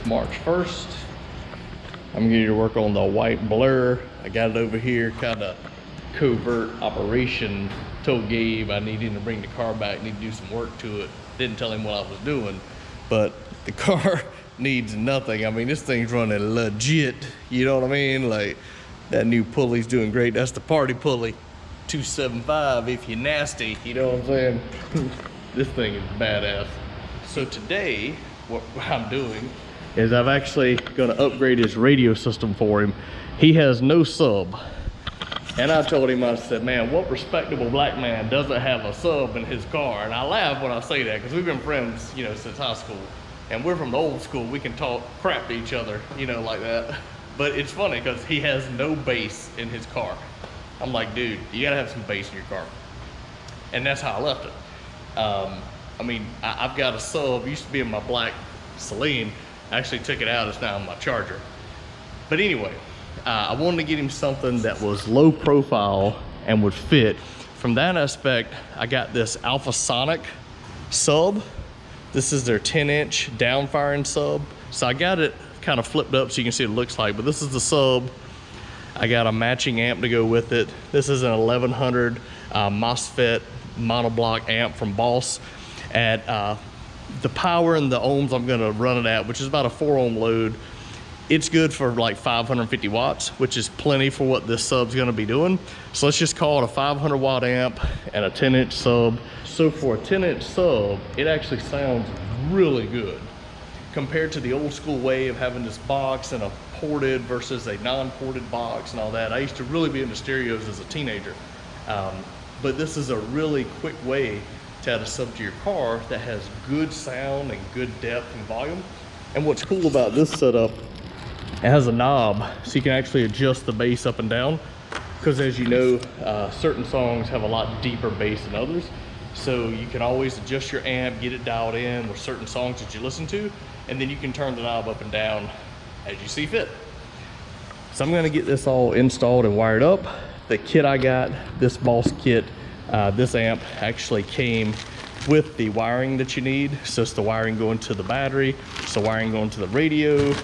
It's March 1st. I'm getting to work on the white blur. I got it over here, kind of covert operation. Told Gabe I need him to bring the car back, need to do some work to it. Didn't tell him what I was doing, but the car needs nothing. I mean, this thing's running legit, you know what I mean? Like, that new pulley's doing great. That's the party pulley, 275 if you're nasty, you know what I'm saying? This thing is badass. So today, what I'm doing is I'm actually gonna upgrade his radio system for him. He has no sub. And I told him, I said, man, what respectable black man doesn't have a sub in his car? And I laugh when I say that, because we've been friends, you know, since high school. And we're from the old school. We can talk crap to each other, you know, like that. But it's funny, because he has no bass in his car. I'm like, dude, you gotta have some bass in your car. And that's how I left it. I mean, I've got a sub, used to be in my black Celine. I actually took it out, it's now in my Charger. But anyway, I wanted to get him something that was low profile and would fit. From that aspect, I got this Alpha Sonic sub. This is their 10-inch downfiring sub. So I got it kind of flipped up so you can see what it looks like, but this is the sub. I got a matching amp to go with it. This is an 1100 MOSFET monoblock amp from Boss. At the power and the ohms I'm gonna run it at, which is about a 4 ohm load, it's good for like 550 watts, which is plenty for what this sub's gonna be doing. So let's just call it a 500 watt amp and a 10-inch sub. So for a 10-inch sub, it actually sounds really good compared to the old school way of having this box and a ported versus a non-ported box and all that. I used to really be into stereos as a teenager. But this is a really quick way to add a sub to your car that has good sound and good depth and volume. And what's cool about this setup, it has a knob so you can actually adjust the bass up and down, because as you know, certain songs have a lot deeper bass than others. So you can always adjust your amp, get it dialed in with certain songs that you listen to, and then you can turn the knob up and down as you see fit. So I'm gonna get this all installed and wired up. The kit I got, this Boss kit, this amp actually came with the wiring that you need. So it's the wiring going to the battery, it's the wiring going to the radio,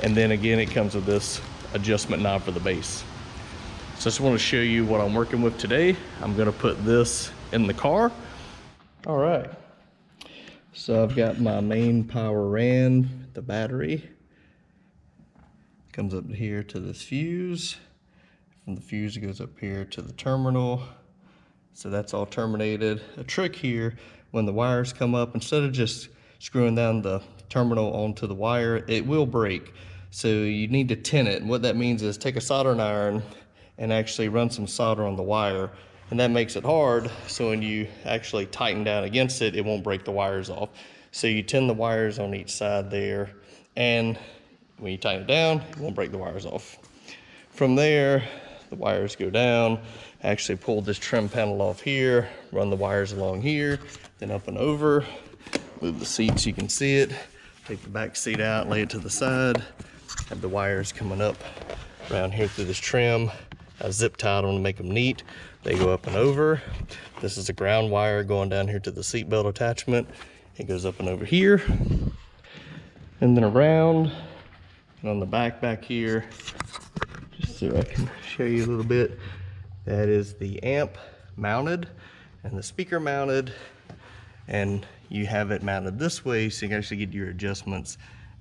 and then again it comes with this adjustment knob for the bass. So I just want to show you what I'm working with today. I'm going to put this in the car. All right, so I've got my main power RAN, the battery comes up here to this fuse. From the fuse it goes up here to the terminal. So that's all terminated. A trick here, when the wires come up, instead of just screwing down the terminal onto the wire, it will break. So you need to tin it. And what that means is take a soldering iron and actually run some solder on the wire. And that makes it hard, so when you actually tighten down against it, it won't break the wires off. So you tin the wires on each side there, and when you tighten it down, it won't break the wires off. From there, the wires go down. I actually pulled this trim panel off here, run the wires along here, then up and over, move the seat so you can see it, take the back seat out, lay it to the side, have the wires coming up around here through this trim. I zip tied them to make them neat. They go up and over. This is a ground wire going down here to the seat belt attachment. It goes up and over here, and then around, and on the back here, just so I can show you a little bit, that is the amp mounted and the speaker mounted, and you have it mounted this way so you can actually get your adjustments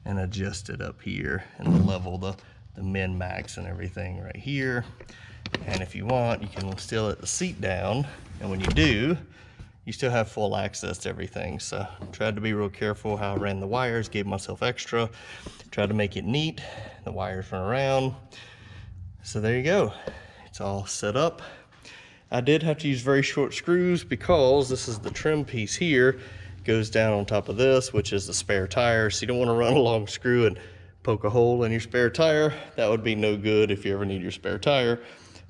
and adjust it up here and the level, the min max and everything right here. And if you want, you can still let the seat down, and when you do, you still have full access to everything. So tried to be real careful how I ran the wires, gave myself extra, tried to make it neat, the wires run around. So there you go, it's all set up. I did have to use very short screws because this is the trim piece here, goes down on top of this, which is the spare tire. So you don't want to run a long screw and poke a hole in your spare tire. That would be no good if you ever need your spare tire.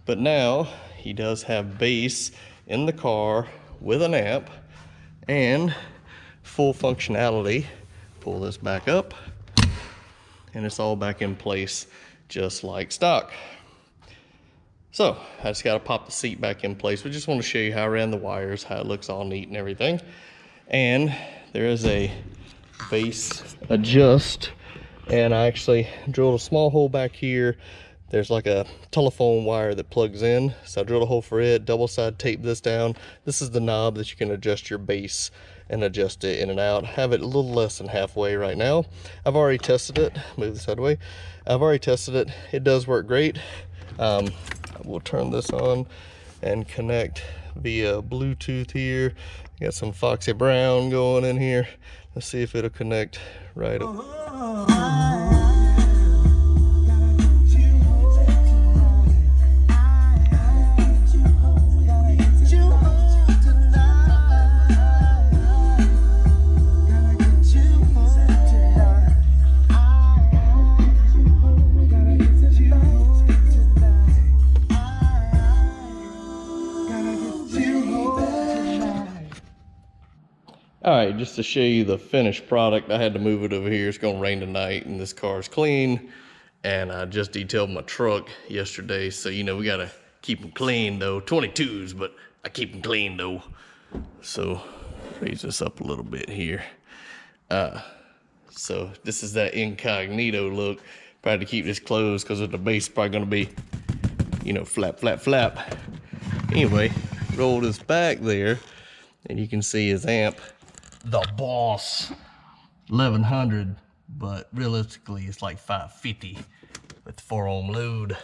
But now he does have bass in the car with an amp and full functionality. Pull this back up and it's all back in place just like stock. So I just got to pop the seat back in place. We just want to show you how I ran the wires, how it looks all neat and everything. And there is a bass adjust And I actually drilled a small hole back here. There's like a telephone wire that plugs in, so I drilled a hole for it, double side tape this down. This is the knob that you can adjust your base and adjust it in and out. Have it a little less than halfway right now. I've already tested it. Move this out of the way. I've already tested it. It does work great. We'll turn this on and connect via Bluetooth here. Got some Foxy Brown going in here. Let's see if it'll connect right up. All right, just to show you the finished product, I had to move it over here. It's gonna rain tonight and this car's clean. And I just detailed my truck yesterday. So, you know, we gotta keep them clean though. 22s, but I keep them clean though. So raise this up a little bit here. So this is that incognito look. Probably to keep this closed because the base is probably gonna be, you know, flap, flap, flap. Anyway, roll this back there and you can see his amp. The Boss 1100, but realistically it's like 550 with 4-ohm load.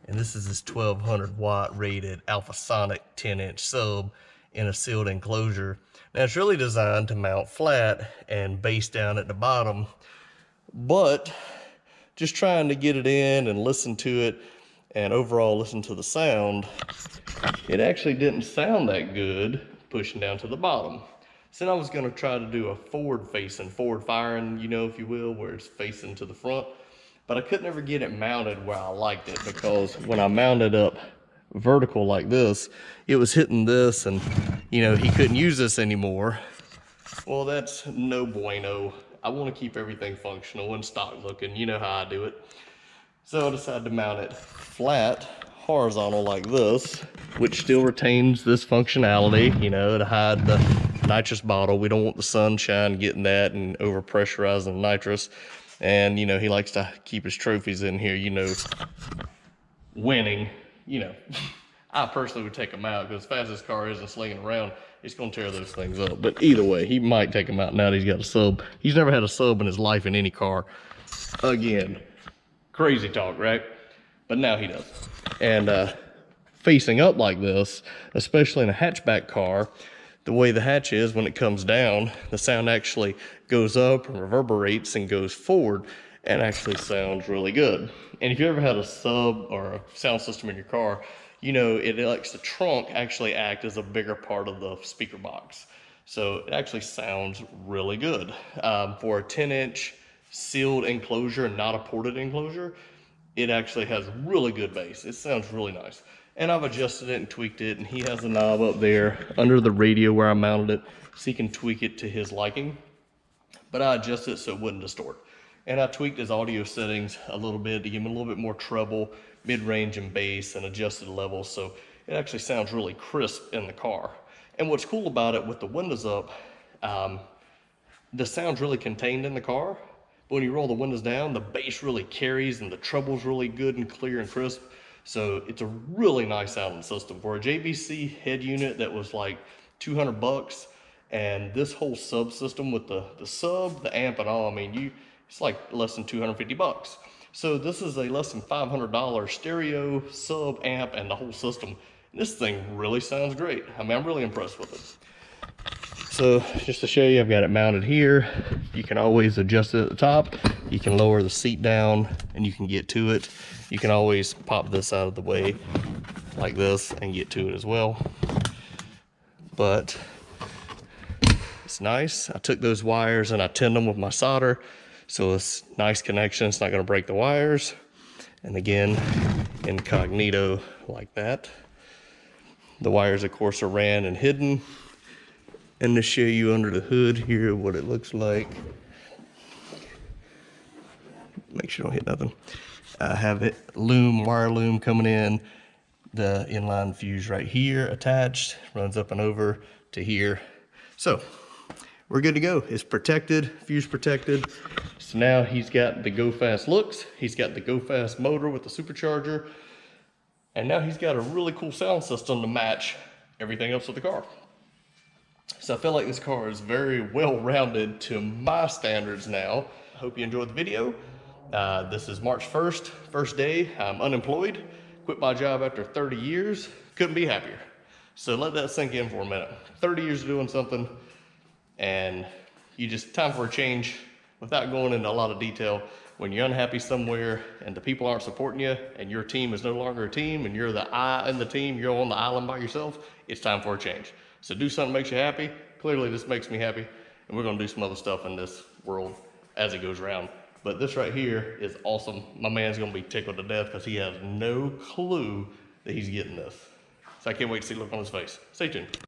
And this is this 1200 watt rated Alphasonic 10-inch sub in a sealed enclosure. Now it's really designed to mount flat and bass down at the bottom, but just trying to get it in and listen to it and overall listen to the sound, it actually didn't sound that good pushing down to the bottom. So I was gonna try to do a forward firing, you know, if you will, where it's facing to the front. But I couldn't ever get it mounted where I liked it, because when I mounted up vertical like this, it was hitting this and, you know, he couldn't use this anymore. Well, that's no bueno. I wanna keep everything functional and stock looking, you know how I do it. So I decided to mount it flat, horizontal like this, which still retains this functionality, you know, to hide the nitrous bottle. We don't want the sunshine getting that and over pressurizing nitrous. And, you know, he likes to keep his trophies in here, you know, winning, you know. I personally would take them out because as fast as this car is and slinging around, it's going to tear those things up. But either way, he might take them out now that he's got a sub. He's never had a sub in his life in any car. Again, crazy talk, right? But now he does. And facing up like this, especially in a hatchback car, the way the hatch is, when it comes down, the sound actually goes up and reverberates and goes forward and actually sounds really good. And if you ever had a sub or a sound system in your car, you know it lets the trunk actually act as a bigger part of the speaker box. So it actually sounds really good. For a 10-inch sealed enclosure, not a ported enclosure, it actually has really good bass. It sounds really nice. And I've adjusted it and tweaked it, and he has a knob up there under the radio where I mounted it, so he can tweak it to his liking. But I adjusted it so it wouldn't distort. And I tweaked his audio settings a little bit to give him a little bit more treble, mid-range, and bass, and adjusted levels, so it actually sounds really crisp in the car. And what's cool about it, with the windows up, the sound's really contained in the car. But when you roll the windows down, the bass really carries and the treble's really good and clear and crisp. So it's a really nice sounding system. For a JVC head unit that was like 200 bucks, and this whole sub system with the sub, the amp and all, I mean, it's like less than 250 bucks. So this is a less than $500 stereo, sub, amp, and the whole system. And this thing really sounds great. I mean, I'm really impressed with it. So just to show you, I've got it mounted here. You can always adjust it at the top. You can lower the seat down and you can get to it. You can always pop this out of the way like this and get to it as well. But it's nice. I took those wires and I tinned them with my solder. So it's nice connection. It's not gonna break the wires. And again, incognito like that. The wires, of course, are ran and hidden. And to show you under the hood here what it looks like. Make sure you don't hit nothing. I have it wire loom coming in. The inline fuse right here attached, runs up and over to here. So we're good to go. It's protected, fuse protected. So now he's got the go fast looks. He's got the go fast motor with the supercharger. And now he's got a really cool sound system to match everything else with the car. So I feel like this car is very well-rounded to my standards now. I hope you enjoyed the video. This is March 1st, first day. I'm unemployed, quit my job after 30 years. Couldn't be happier. So let that sink in for a minute. 30 years of doing something, and you just, time for a change. Without going into a lot of detail, when you're unhappy somewhere and the people aren't supporting you and your team is no longer a team and you're the I in the team, you're on the island by yourself, it's time for a change. So do something that makes you happy. Clearly this makes me happy, and we're gonna do some other stuff in this world as it goes around. But this right here is awesome. My man's gonna be tickled to death because he has no clue that he's getting this. So I can't wait to see the look on his face. Stay tuned.